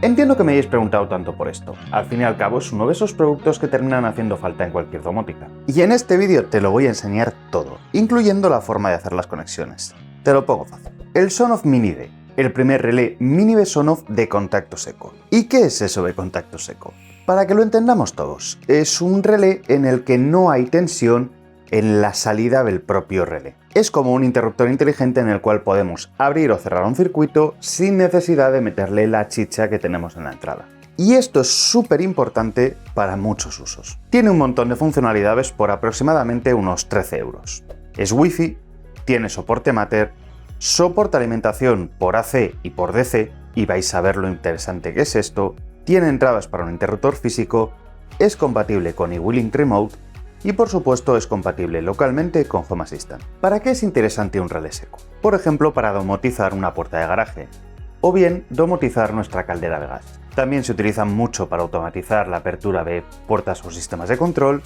Entiendo que me hayáis preguntado tanto por esto. Al fin y al cabo es uno de esos productos que terminan haciendo falta en cualquier domótica. Y en este vídeo te lo voy a enseñar todo, incluyendo la forma de hacer las conexiones. Te lo pongo fácil. El Sonoff Mini D, el primer relé mini de Sonoff de contacto seco. ¿Y qué es eso de contacto seco? Para que lo entendamos todos, es un relé en el que no hay tensión en la salida del propio relé. Es como un interruptor inteligente en el cual podemos abrir o cerrar un circuito sin necesidad de meterle la chicha que tenemos en la entrada. Y esto es súper importante para muchos usos. Tiene un montón de funcionalidades por aproximadamente unos 13 euros. Es Wi-Fi, tiene soporte Matter, soporta alimentación por AC y por DC, y vais a ver lo interesante que es esto, tiene entradas para un interruptor físico, es compatible con eWeLink Remote, y por supuesto es compatible localmente con Home Assistant. ¿Para qué es interesante un relé seco? Por ejemplo, para domotizar una puerta de garaje, o bien domotizar nuestra caldera de gas. También se utiliza mucho para automatizar la apertura de puertas o sistemas de control,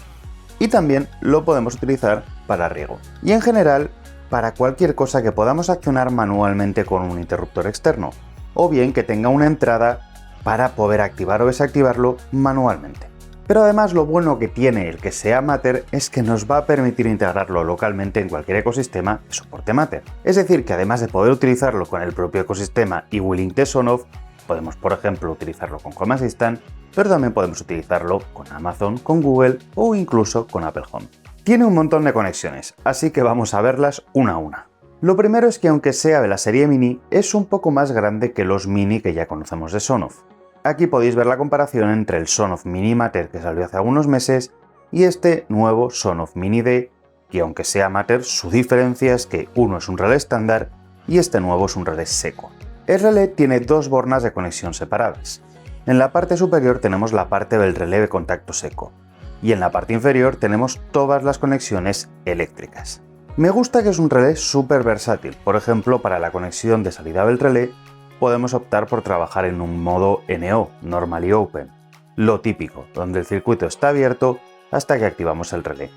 y también lo podemos utilizar para riego. Y en general, para cualquier cosa que podamos accionar manualmente con un interruptor externo, o bien que tenga una entrada para poder activar o desactivarlo manualmente. Pero además lo bueno que tiene el que sea Matter es que nos va a permitir integrarlo localmente en cualquier ecosistema de soporte Matter. Es decir, que además de poder utilizarlo con el propio ecosistema eWeLink de Sonoff, podemos por ejemplo utilizarlo con Home Assistant, pero también podemos utilizarlo con Amazon, con Google o incluso con Apple Home. Tiene un montón de conexiones, así que vamos a verlas una a una. Lo primero es que aunque sea de la serie Mini, es un poco más grande que los Mini que ya conocemos de Sonoff. Aquí podéis ver la comparación entre el Sonoff Mini Matter que salió hace algunos meses y este nuevo Sonoff Mini D, que aunque sea Matter, su diferencia es que uno es un relé estándar y este nuevo es un relé seco. El relé tiene dos bornas de conexión separadas. En la parte superior tenemos la parte del relé de contacto seco y en la parte inferior tenemos todas las conexiones eléctricas. Me gusta que es un relé súper versátil, por ejemplo para la conexión de salida del relé podemos optar por trabajar en un modo NO, Normally Open, lo típico, donde el circuito está abierto hasta que activamos el relé.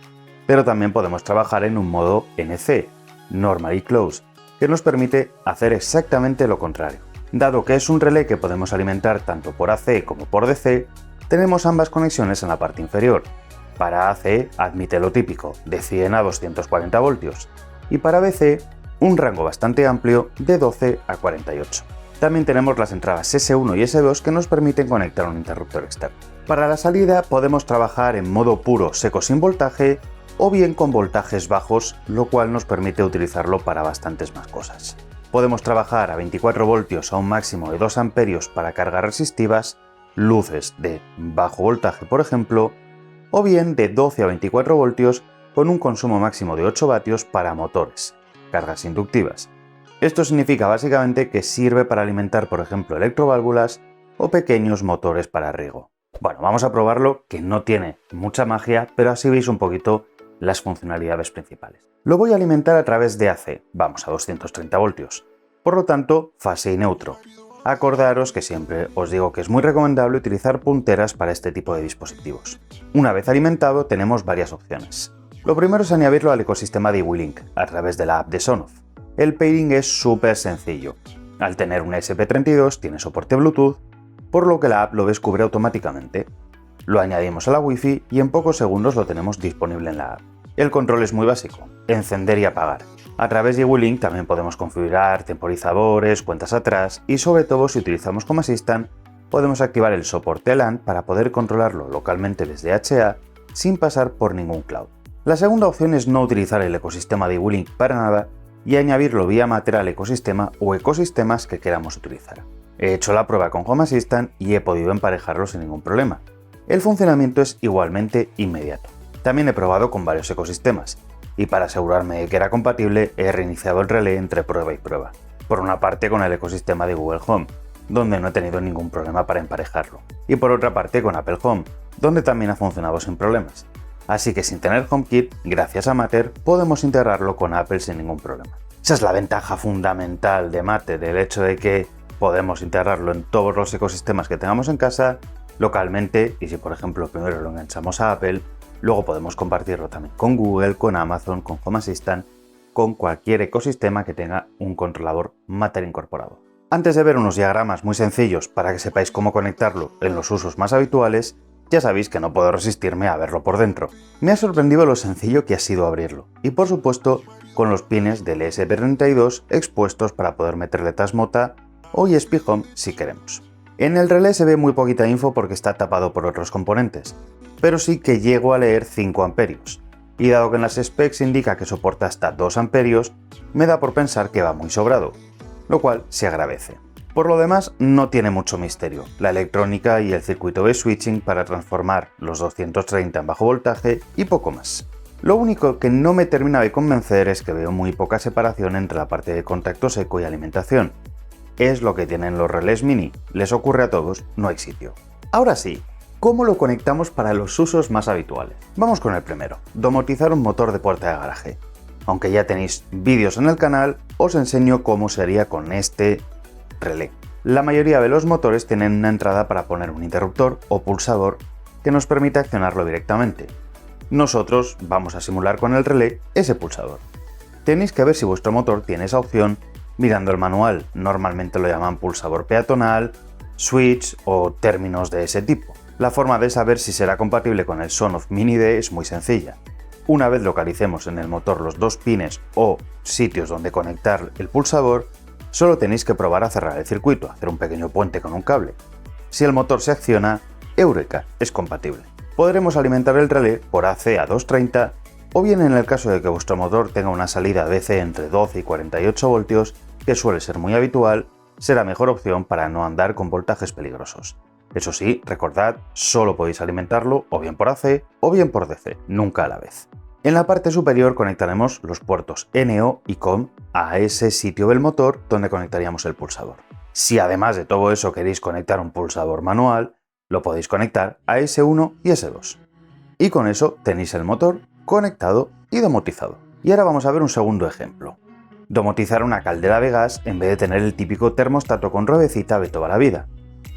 Pero también podemos trabajar en un modo NC, Normally Close, que nos permite hacer exactamente lo contrario. Dado que es un relé que podemos alimentar tanto por AC como por DC, tenemos ambas conexiones en la parte inferior. Para AC admite lo típico, de 100 a 240 voltios, y para DC un rango bastante amplio de 12 a 48. También tenemos las entradas S1 y S2 que nos permiten conectar un interruptor externo. Para la salida podemos trabajar en modo puro seco sin voltaje o bien con voltajes bajos, lo cual nos permite utilizarlo para bastantes más cosas. Podemos trabajar a 24 voltios a un máximo de 2 amperios para cargas resistivas, luces de bajo voltaje por ejemplo, o bien de 12 a 24 voltios con un consumo máximo de 8 vatios para motores, cargas inductivas. Esto significa básicamente que sirve para alimentar, por ejemplo, electroválvulas o pequeños motores para riego. Bueno, vamos a probarlo, que no tiene mucha magia, pero así veis un poquito las funcionalidades principales. Lo voy a alimentar a través de AC, vamos a 230 voltios. Por lo tanto, fase y neutro. Acordaros que siempre os digo que es muy recomendable utilizar punteras para este tipo de dispositivos. Una vez alimentado, tenemos varias opciones. Lo primero es añadirlo al ecosistema de eWeLink a través de la app de Sonoff. El pairing es súper sencillo. Al tener un ESP32 tiene soporte Bluetooth, por lo que la app lo descubre automáticamente. Lo añadimos a la Wi-Fi y en pocos segundos lo tenemos disponible en la app. El control es muy básico, encender y apagar. A través de eWeLink también podemos configurar temporizadores, cuentas atrás y sobre todo si utilizamos Home Assistant podemos activar el soporte LAN para poder controlarlo localmente desde HA sin pasar por ningún cloud. La segunda opción es no utilizar el ecosistema de eWeLink para nada y añadirlo vía Matter al ecosistema o ecosistemas que queramos utilizar. He hecho la prueba con Home Assistant y he podido emparejarlo sin ningún problema. El funcionamiento es igualmente inmediato. También he probado con varios ecosistemas y para asegurarme de que era compatible he reiniciado el relé entre prueba y prueba. Por una parte con el ecosistema de Google Home, donde no he tenido ningún problema para emparejarlo. Y por otra parte con Apple Home, donde también ha funcionado sin problemas. Así que sin tener HomeKit, gracias a Matter, podemos integrarlo con Apple sin ningún problema. Esa es la ventaja fundamental de Matter, el hecho de que podemos integrarlo en todos los ecosistemas que tengamos en casa, localmente, y si por ejemplo primero lo enganchamos a Apple, luego podemos compartirlo también con Google, con Amazon, con Home Assistant, con cualquier ecosistema que tenga un controlador Matter incorporado. Antes de ver unos diagramas muy sencillos para que sepáis cómo conectarlo en los usos más habituales, ya sabéis que no puedo resistirme a verlo por dentro. Me ha sorprendido lo sencillo que ha sido abrirlo, y por supuesto con los pines del ESP32 expuestos para poder meterle Tasmota o ESP Home si queremos. En el relé se ve muy poquita info porque está tapado por otros componentes, pero sí que llego a leer 5 amperios, y dado que en las specs indica que soporta hasta 2 amperios, me da por pensar que va muy sobrado, lo cual se agradece. Por lo demás, no tiene mucho misterio, la electrónica y el circuito de switching para transformar los 230 en bajo voltaje y poco más. Lo único que no me termina de convencer es que veo muy poca separación entre la parte de contacto seco y alimentación. Es lo que tienen los relés mini, les ocurre a todos, no hay sitio. Ahora sí, ¿cómo lo conectamos para los usos más habituales? Vamos con el primero, domotizar un motor de puerta de garaje. Aunque ya tenéis vídeos en el canal, os enseño cómo sería con este relé. La mayoría de los motores tienen una entrada para poner un interruptor o pulsador que nos permite accionarlo directamente. Nosotros vamos a simular con el relé ese pulsador. Tenéis que ver si vuestro motor tiene esa opción mirando el manual, normalmente lo llaman pulsador peatonal, switch o términos de ese tipo. La forma de saber si será compatible con el Sonoff Mini D es muy sencilla. Una vez localicemos en el motor los 2 pines o sitios donde conectar el pulsador, solo tenéis que probar a cerrar el circuito, hacer un pequeño puente con un cable. Si el motor se acciona, ¡eureka!, es compatible. Podremos alimentar el relé por AC a 230 o bien en el caso de que vuestro motor tenga una salida DC entre 12 y 48 voltios, que suele ser muy habitual, será mejor opción para no andar con voltajes peligrosos. Eso sí, recordad, solo podéis alimentarlo o bien por AC o bien por DC, nunca a la vez. En la parte superior conectaremos los puertos NO y COM a ese sitio del motor donde conectaríamos el pulsador. Si además de todo eso queréis conectar un pulsador manual, lo podéis conectar a S1 y S2. Y con eso tenéis el motor conectado y domotizado. Y ahora vamos a ver un segundo ejemplo. Domotizar una caldera de gas en vez de tener el típico termostato con ruedecita de toda la vida.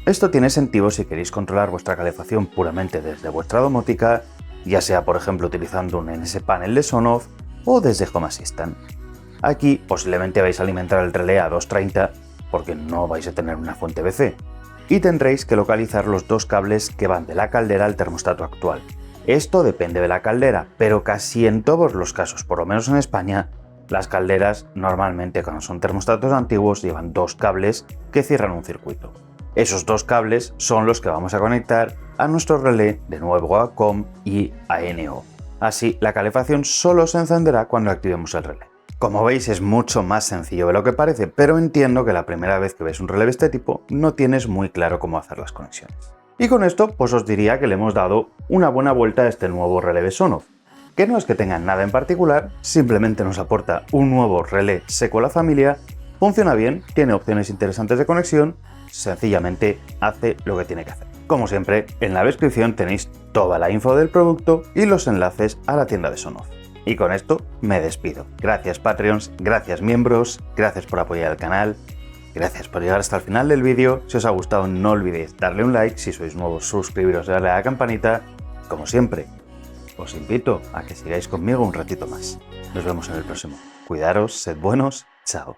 Esto tiene sentido si queréis controlar vuestra calefacción puramente desde vuestra domótica, ya sea por ejemplo utilizando un NS Panel de Sonoff o desde Home Assistant. Aquí posiblemente vais a alimentar el relé a 230 porque no vais a tener una fuente BC, y tendréis que localizar los 2 cables que van de la caldera al termostato actual. Esto depende de la caldera, pero casi en todos los casos, por lo menos en España, las calderas normalmente cuando son termostatos antiguos llevan 2 cables que cierran un circuito. Esos 2 cables son los que vamos a conectar a nuestro relé, de nuevo a COM y a NO. Así, la calefacción solo se encenderá cuando activemos el relé. Como veis, es mucho más sencillo de lo que parece, pero entiendo que la primera vez que ves un relé de este tipo no tienes muy claro cómo hacer las conexiones. Y con esto, pues os diría que le hemos dado una buena vuelta a este nuevo relé de Sonoff, que no es que tenga nada en particular, simplemente nos aporta un nuevo relé seco a la familia, funciona bien, tiene opciones interesantes de conexión, sencillamente hace lo que tiene que hacer. Como siempre, en la descripción tenéis toda la info del producto y los enlaces a la tienda de Sonoff. Y con esto me despido. Gracias Patreons, gracias miembros, gracias por apoyar el canal, gracias por llegar hasta el final del vídeo. Si os ha gustado no olvidéis darle un like, si sois nuevos suscribiros y darle a la campanita. Como siempre, os invito a que sigáis conmigo un ratito más. Nos vemos en el próximo. Cuidaros, sed buenos, chao.